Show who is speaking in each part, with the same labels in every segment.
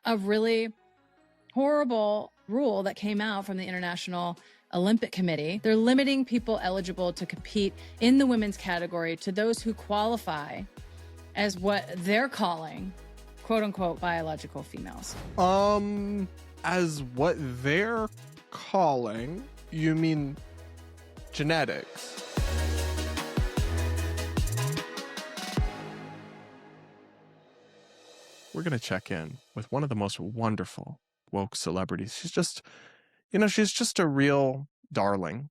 Speaker 1: a really horrible rule that came out from the International Olympic Committee. They're limiting people eligible to compete in the women's category to those who qualify as what they're calling, quote unquote, biological females.
Speaker 2: As what they're calling, you mean genetics? We're going to check in with one of the most wonderful woke celebrities. She's just, she's just a real darling,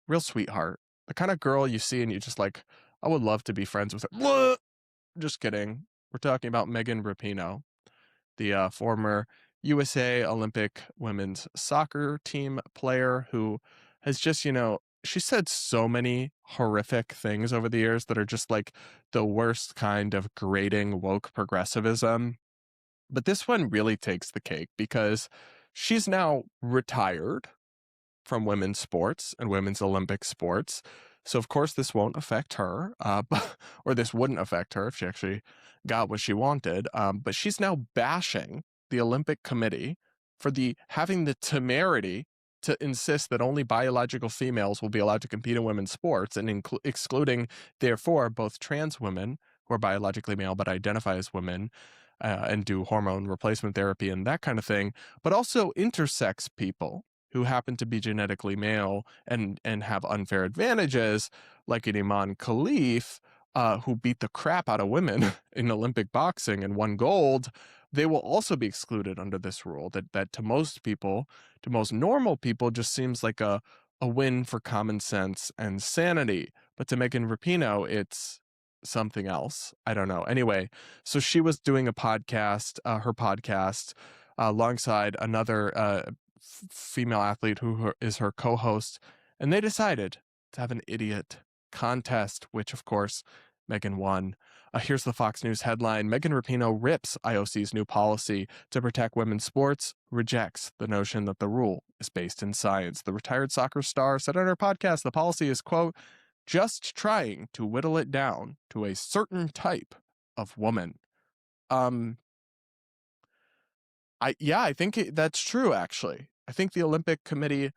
Speaker 2: real sweetheart. The kind of girl you see and you just like, I would love to be friends with her. Blah! Just kidding. We're talking about Megan Rapinoe, the former USA Olympic women's soccer team player who has just, she said so many horrific things over the years that are just like the worst kind of grating woke progressivism. But this one really takes the cake because she's now retired from women's sports and women's Olympic sports. So, of course, this won't affect her, or this wouldn't affect her if she actually got what she wanted. But she's now bashing the Olympic Committee for having the temerity to insist that only biological females will be allowed to compete in women's sports and excluding, therefore, both trans women who are biologically male but identify as women and do hormone replacement therapy and that kind of thing, but also intersex people who happen to be genetically male and have unfair advantages, like an Iman Khalif, who beat the crap out of women in Olympic boxing and won gold. They will also be excluded under this rule that to most people, to most normal people, just seems like a win for common sense and sanity. But to Megan Rapinoe, it's something else. I don't know. Anyway, so she was doing a podcast, her podcast, alongside another female athlete who is her co-host, and they decided to have an idiot contest, which of course Megan won. Here's the Fox News headline: Megan Rapinoe rips IOC's new policy to protect women's sports, rejects the notion that the rule is based in science. The retired soccer star said on her podcast the policy is, quote, just trying to whittle it down to a certain type of woman. I think that's true, actually. I think the Olympic Committee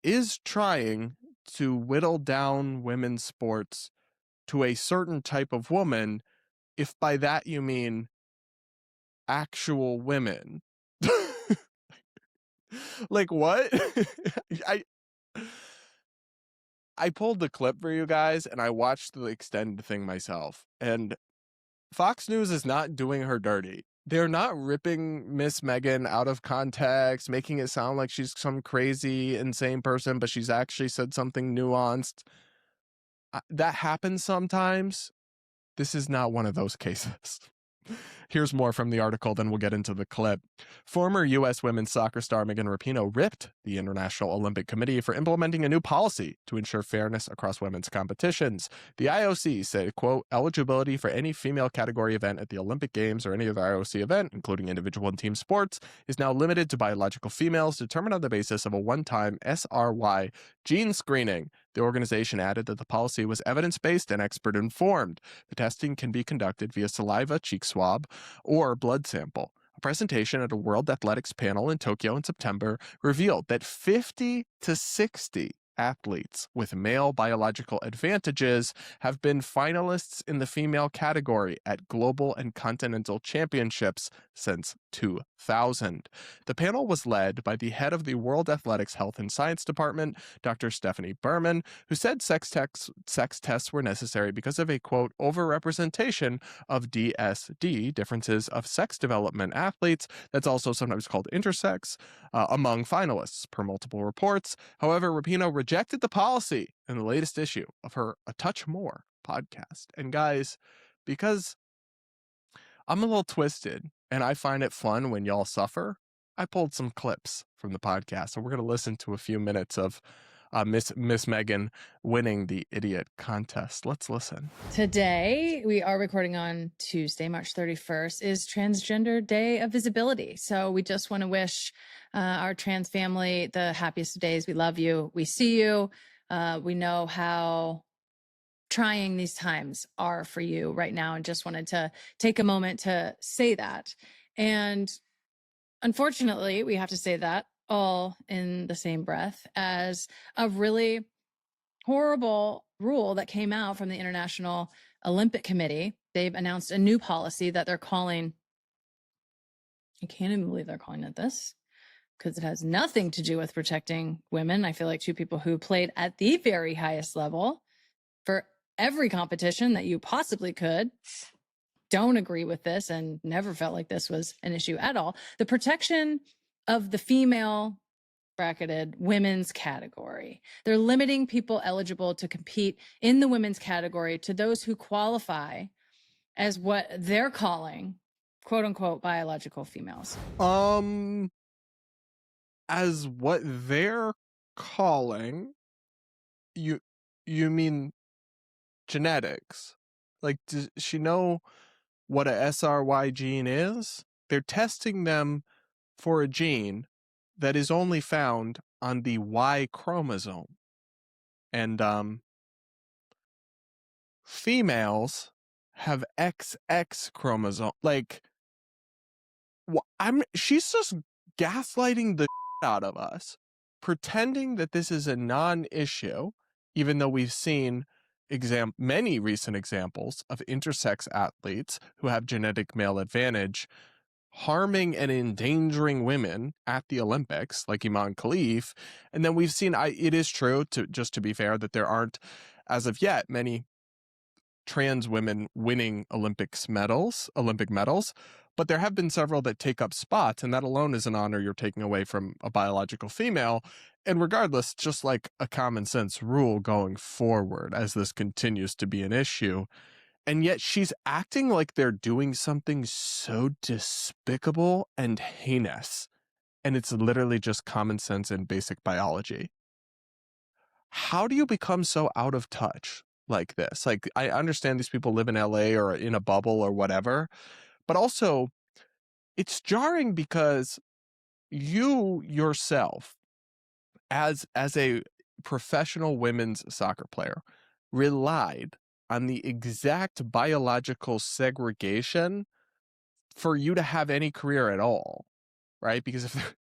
Speaker 2: is trying to whittle down women's sports to a certain type of woman, if by that you mean actual women. Like, what? I pulled the clip for you guys and I watched the extended thing myself, and Fox News is not doing her dirty. They're not ripping Miss Megan out of context, making it sound like she's some crazy, insane person, but she's actually said something nuanced. That happens sometimes. This is not one of those cases. Here's more from the article, then we'll get into the clip. Former U.S. women's soccer star Megan Rapinoe ripped the International Olympic Committee for implementing a new policy to ensure fairness across women's competitions. The IOC said, quote, eligibility for any female category event at the Olympic Games or any other IOC event, including individual and team sports, is now limited to biological females determined on the basis of a one-time SRY gene screening. The organization added that the policy was evidence-based and expert-informed. The testing can be conducted via saliva, cheek swab, or blood sample. A presentation at a World Athletics panel in Tokyo in September revealed that 50 to 60 athletes with male biological advantages have been finalists in the female category at global and continental championships since 2000. The panel was led by the head of the World Athletics Health and Science Department, Dr. Stephanie Berman, who said sex tests were necessary because of a, quote, overrepresentation of DSD, differences of sex development athletes, that's also sometimes called intersex, among finalists, per multiple reports. However, Rapinoe rejected the policy in the latest issue of her A Touch More podcast. And guys, because I'm a little twisted and I find it fun when y'all suffer, I pulled some clips from the podcast, and we're going to listen to a few minutes of Miss Megan winning the idiot contest. Let's listen.
Speaker 1: Today, we are recording on Tuesday, March 31st, is Transgender Day of Visibility. So we just want to wish our trans family the happiest of days. We love you. We see you. We know how trying these times are for you right now, and just wanted to take a moment to say that. And unfortunately, we have to say that all in the same breath as a really horrible rule that came out from the International Olympic Committee. They've announced a new policy that they're calling, I can't even believe they're calling it this, because it has nothing to do with protecting women. I feel like two people who played at the very highest level for every competition that you possibly could don't agree with this and never felt like this was an issue at all. The protection of the female bracketed women's category. They're limiting people eligible to compete in the women's category to those who qualify as what they're calling quote unquote biological females.
Speaker 2: As what they're calling, you mean genetics? Like, does she know what a SRY gene is? They're testing them for a gene that is only found on the Y chromosome. And females have XX chromosome. Like, she's just gaslighting the out of us, pretending that this is a non-issue, even though we've seen many recent examples of intersex athletes who have genetic male advantage harming and endangering women at the Olympics, like Iman Khalif. And then we've seen, it is true, to be fair, that there aren't, as of yet, many trans women winning Olympic medals, but there have been several that take up spots, and that alone is an honor you're taking away from a biological female. And regardless, just like a common sense rule going forward as this continues to be an issue. And yet she's acting like they're doing something so despicable and heinous. And it's literally just common sense and basic biology. How do you become so out of touch like this? Like, I understand these people live in LA or in a bubble or whatever, but also it's jarring because you yourself, as a professional women's soccer player, relied on the exact biological segregation for you to have any career at all, right? Because if,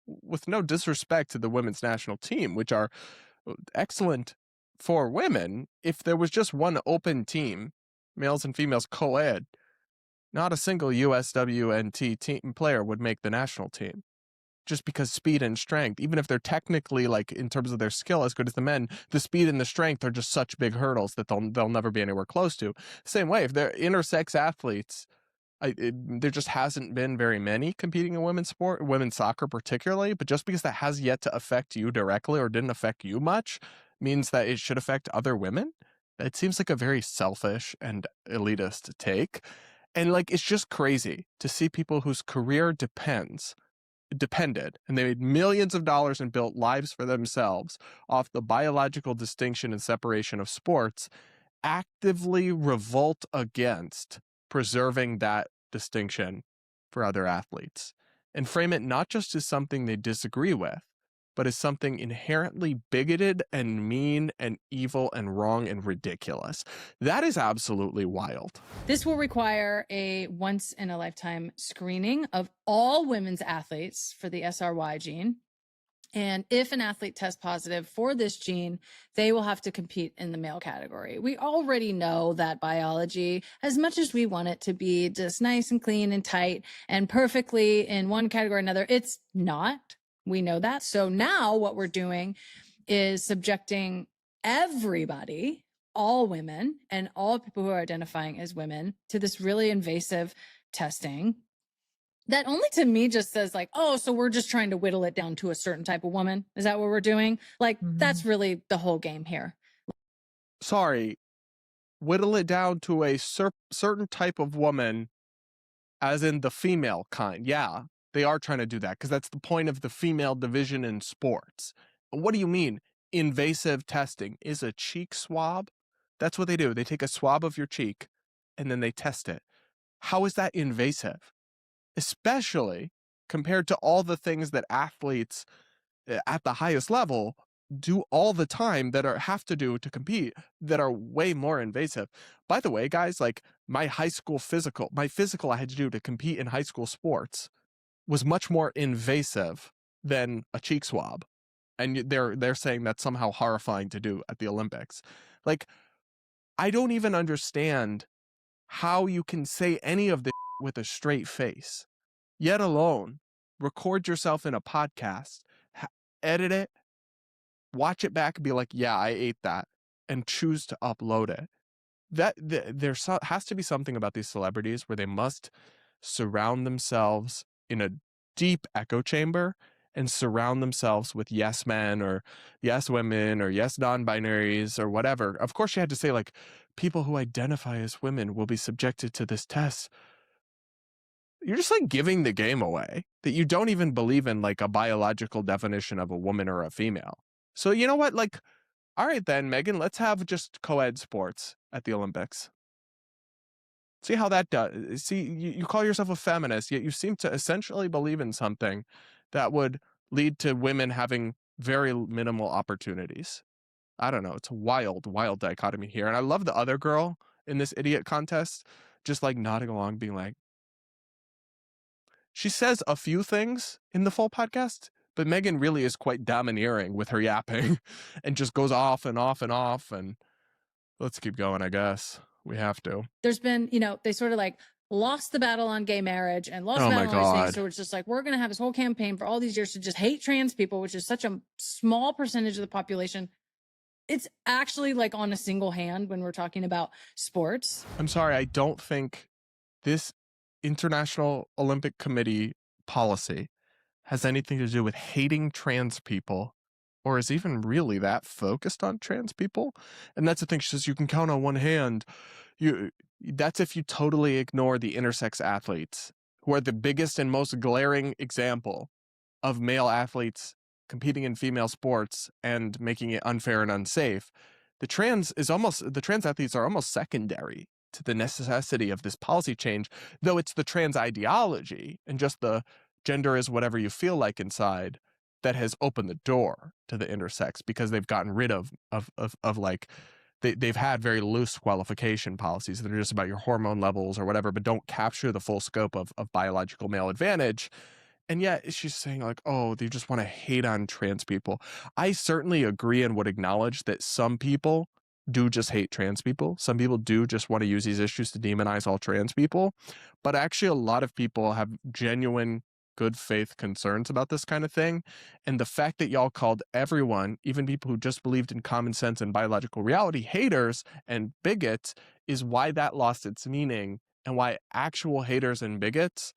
Speaker 2: with no disrespect to the women's national team, which are excellent for women, if there was just one open team, males and females co-ed, not a single USWNT team player would make the national team. Just because speed and strength, even if they're technically, like, in terms of their skill as good as the men, the speed and the strength are just such big hurdles that they'll never be anywhere close to. Same way, if they're intersex athletes, there just hasn't been very many competing in women's sport, women's soccer particularly, but just because that has yet to affect you directly or didn't affect you much means that it should affect other women. It seems like a very selfish and elitist take. And, like, it's just crazy to see people whose career depended, and they made millions of dollars and built lives for themselves off the biological distinction and separation of sports, actively revolt against preserving that distinction for other athletes and frame it not just as something they disagree with, but as something inherently bigoted and mean and evil and wrong and ridiculous. That is absolutely wild.
Speaker 1: This will require a once-in-a-lifetime screening of all women's athletes for the SRY gene. And if an athlete tests positive for this gene, they will have to compete in the male category. We already know that biology, as much as we want it to be just nice and clean and tight and perfectly in one category or another, it's not. We know that. So now what we're doing is subjecting everybody, all women and all people who are identifying as women, to this really invasive testing that only to me just says, like, oh, so we're just trying to whittle it down to a certain type of woman. Is that what we're doing? Like, that's really the whole game here.
Speaker 2: Sorry, whittle it down to a certain type of woman, as in the female kind. Yeah, they are trying to do that because that's the point of the female division in sports. What do you mean? Invasive testing is a cheek swab. That's what they do. They take a swab of your cheek and then they test it. How is that invasive? Especially compared to all the things that athletes at the highest level do all the time that have to do to compete that are way more invasive. By the way, guys, like my physical I had to do to compete in high school sports, was much more invasive than a cheek swab. And they're saying that's somehow horrifying to do at the Olympics. Like, I don't even understand how you can say any of this with a straight face, yet alone record yourself in a podcast, edit it, watch it back, and be like, yeah, I ate that, and choose to upload it. There has to be something about these celebrities where they must surround themselves in a deep echo chamber and surround themselves with yes men or yes women or yes non-binaries or whatever. Of course, she had to say, like, people who identify as women will be subjected to this test. You're just like giving the game away that you don't even believe in, like, a biological definition of a woman or a female. So you know what? Like, all right then, Megan, let's have just co-ed sports at the Olympics. See how that does. See, you call yourself a feminist, yet you seem to essentially believe in something that would lead to women having very minimal opportunities. I don't know. It's a wild, wild dichotomy here. And I love the other girl in this idiot contest, just like nodding along, being like, she says a few things in the full podcast, but Megan really is quite domineering with her yapping and just goes off and off and off. And let's keep going, I guess. We have to.
Speaker 1: There's been, they sort of like lost the battle on gay marriage and lost the battle on all these things. So it's just like, we're going to have this whole campaign for all these years to just hate trans people, which is such a small percentage of the population. It's actually like on a single hand when we're talking about sports.
Speaker 2: I'm sorry, I don't think this International Olympic Committee policy has anything to do with hating trans people or is even really that focused on trans people. And that's the thing. She says you can count on one hand. That's if you totally ignore the intersex athletes, who are the biggest and most glaring example of male athletes competing in female sports and making it unfair and unsafe. The trans athletes are almost secondary to the necessity of this policy change, though it's the trans ideology and just the gender is whatever you feel like inside that has opened the door to the intersex, because they've gotten rid of like, they've had very loose qualification policies that are just about your hormone levels or whatever, but don't capture the full scope of biological male advantage. And yet she's saying, like, oh, they just want to hate on trans people. I certainly agree and would acknowledge that some people do just hate trans people. Some people do just want to use these issues to demonize all trans people. But actually, a lot of people have genuine good faith concerns about this kind of thing. And the fact that y'all called everyone, even people who just believed in common sense and biological reality, haters and bigots, is why that lost its meaning and why actual haters and bigots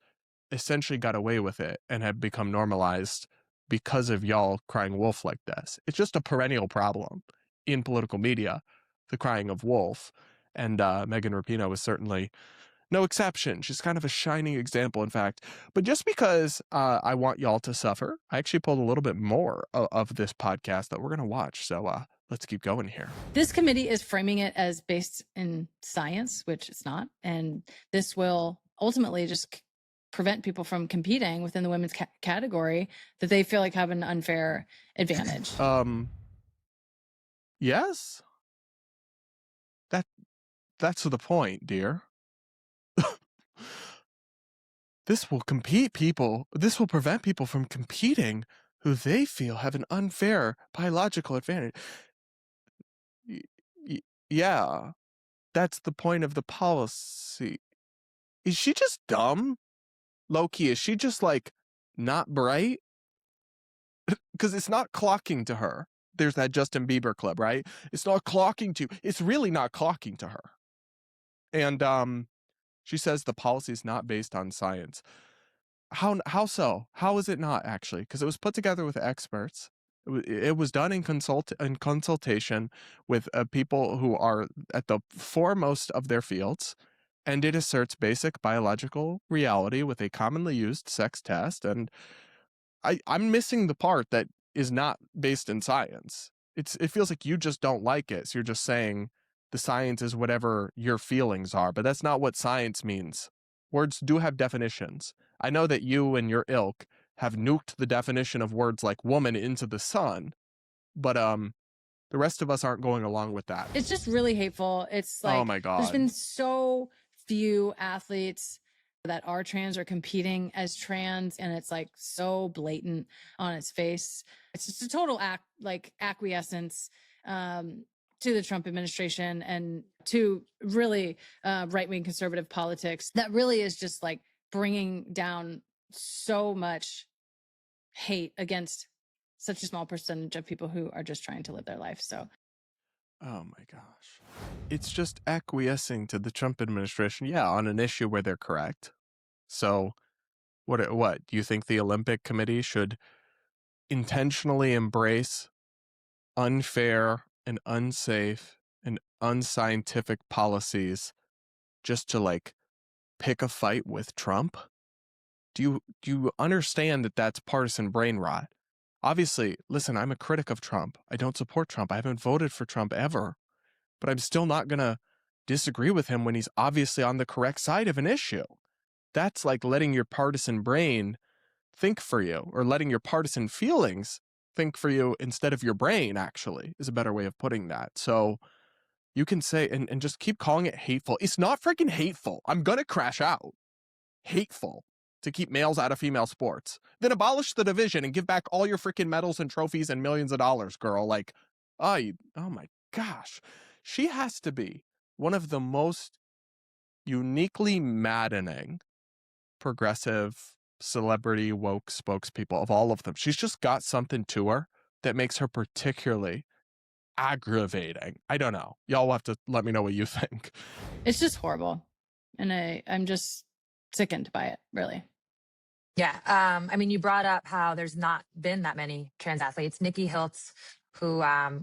Speaker 2: essentially got away with it and have become normalized because of y'all crying wolf like this. It's just a perennial problem in political media, the crying of wolf. And Megan Rapinoe is certainly no exception. She's kind of a shining example, in fact. But just because I want y'all to suffer, I actually pulled a little bit more of this podcast that we're going to watch. So let's keep going here.
Speaker 1: This committee is framing it as based in science, which it's not. And this will ultimately just prevent people from competing within the women's category that they feel like have an unfair advantage.
Speaker 2: Yes. That's the point, dear. This will prevent people from competing who they feel have an unfair biological advantage. Yeah, that's the point of the policy. Is she just dumb? Low-key, is she just, like, not bright? Because it's not clocking to her. There's that Justin Bieber clip, right? It's really not clocking to her. And she says the policy is not based on science. How so? How is it not, actually? Because it was put together with experts. It was done in consultation with people who are at the foremost of their fields, and it asserts basic biological reality with a commonly used sex test. And I'm missing the part that is not based in science. It feels like you just don't like it, so you're just saying the science is whatever your feelings are, but that's not what science means. Words do have definitions. I know that you and your ilk have nuked the definition of words like woman into the sun, but the rest of us aren't going along with that.
Speaker 1: It's just really hateful. It's like,
Speaker 2: oh my God,
Speaker 1: there's been so few athletes that are trans are competing as trans, and it's like so blatant on its face. It's just a total acquiescence to the Trump administration and to really right-wing conservative politics that really is just like bringing down so much hate against such a small percentage of people who are just trying to live their life. So,
Speaker 2: oh my gosh. It's just acquiescing to the Trump administration, yeah, on an issue where they're correct. So, what do you think the Olympic Committee should intentionally embrace unfair and unsafe and unscientific policies just to like pick a fight with Trump? Do you understand that that's partisan brain rot? Obviously, listen, I'm a critic of Trump. I don't support Trump. I haven't voted for Trump ever, but I'm still not going to disagree with him when he's obviously on the correct side of an issue. That's like letting your partisan brain think for you, or letting your partisan feelings think for you instead of your brain, actually, is a better way of putting that. So you can say, and just keep calling it hateful. It's not freaking hateful. I'm going to crash out. Hateful to keep males out of female sports. Then abolish the division and give back all your freaking medals and trophies and millions of dollars, girl. Like, oh my gosh. She has to be one of the most uniquely maddening progressive celebrity woke spokespeople of all of them. She's just got something to her that makes her particularly aggravating. I don't know. Y'all will have to let me know what you think.
Speaker 1: it's just horrible. And I'm just sickened by it, really.
Speaker 3: Yeah. I mean, you brought up how there's not been that many trans athletes. Nikki Hiltz, who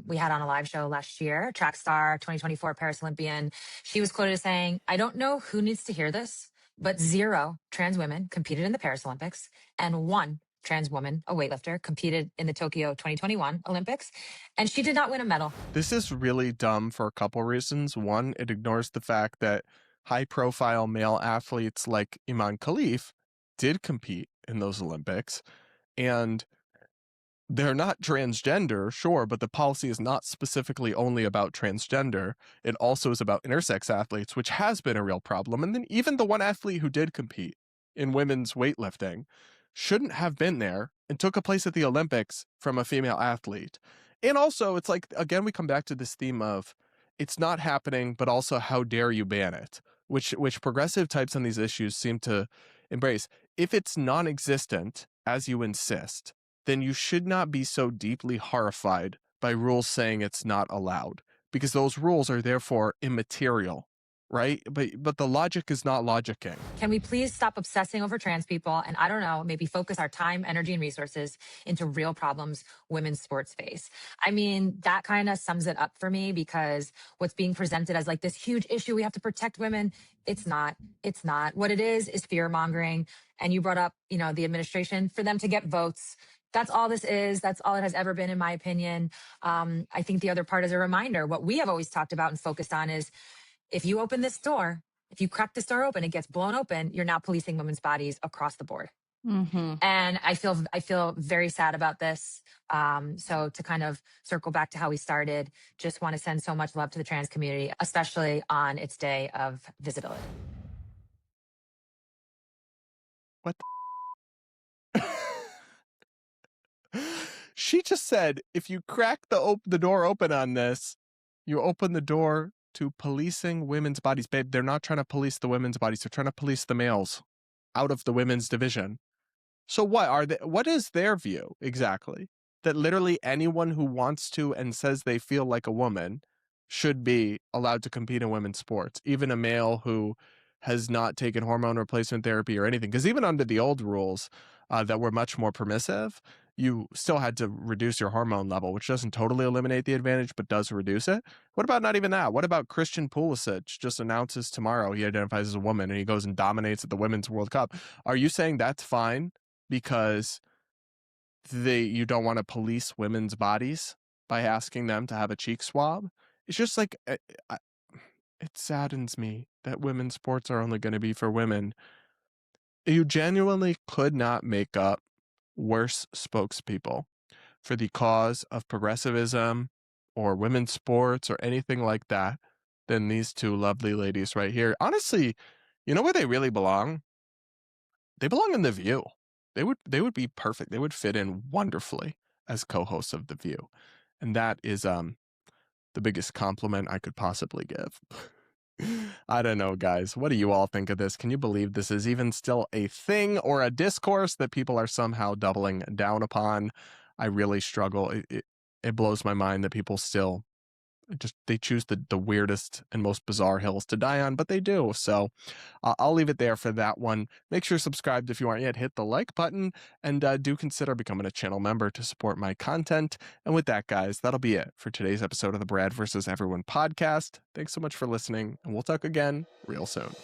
Speaker 3: we had on a live show last year, track star, 2024 Paris Olympian, she was quoted as saying, "I don't know who needs to hear this, but 0 trans women competed in the Paris Olympics, and 1 trans woman, a weightlifter, competed in the Tokyo 2021 Olympics, and she did not win a medal."
Speaker 2: This is really dumb for a couple reasons. One, it ignores the fact that high-profile male athletes like Iman Khalif did compete in those Olympics, and they're not transgender, sure, but the policy is not specifically only about transgender. It also is about intersex athletes, which has been a real problem. And then even the one athlete who did compete in women's weightlifting shouldn't have been there and took a place at the Olympics from a female athlete. And also, it's like, again, we come back to this theme of it's not happening, but also how dare you ban it, which progressive types on these issues seem to embrace. If it's non-existent, as you insist, then you should not be so deeply horrified by rules saying it's not allowed, because those rules are therefore immaterial, right? But the logic is not logicking.
Speaker 3: Can we please stop obsessing over trans people and, I don't know, maybe focus our time, energy, and resources into real problems women's sports face? I mean, that kind of sums it up for me, because what's being presented as like this huge issue, we have to protect women. It's not. It's not. What it is fear mongering. And you brought up, the administration, for them to get votes. That's all this is. That's all it has ever been, in my opinion. I think the other part is a reminder. What we have always talked about and focused on is, if you open this door, if you crack this door open, it gets blown open, you're now policing women's bodies across the board.
Speaker 1: Mm-hmm.
Speaker 3: And I feel very sad about this. So to kind of circle back to how we started, just want to send so much love to the trans community, especially on its day of visibility.
Speaker 2: What the She just said, if you crack the door open on this, you open the door to policing women's bodies. Babe, they're not trying to police the women's bodies. They're trying to police the males out of the women's division. So what is their view exactly? That literally anyone who wants to and says they feel like a woman should be allowed to compete in women's sports, even a male who has not taken hormone replacement therapy or anything. Because even under the old rules that were much more permissive, you still had to reduce your hormone level, which doesn't totally eliminate the advantage, but does reduce it. What about not even that? What about Christian Pulisic just announces tomorrow he identifies as a woman and he goes and dominates at the Women's World Cup? Are you saying that's fine because you don't want to police women's bodies by asking them to have a cheek swab? It's just like, it saddens me that women's sports are only going to be for women. You genuinely could not make up worse spokespeople for the cause of progressivism or women's sports or anything like that than these two lovely ladies right here. Honestly, you know where they really belong? they belong in The View. They would be perfect. They would fit in wonderfully as co-hosts of The View. And that is the biggest compliment I could possibly give. I don't know, guys. What do you all think of this? Can you believe this is even still a thing or a discourse that people are somehow doubling down upon? I really struggle. It blows my mind that people still they choose the weirdest and most bizarre hills to die on, but they do. So I'll leave it there for that one. Make sure you're subscribed if you aren't yet. Hit the like button, and do consider becoming a channel member to support my content. And with that, guys, that'll be it for today's episode of the Brad vs. Everyone podcast. Thanks so much for listening, and we'll talk again real soon.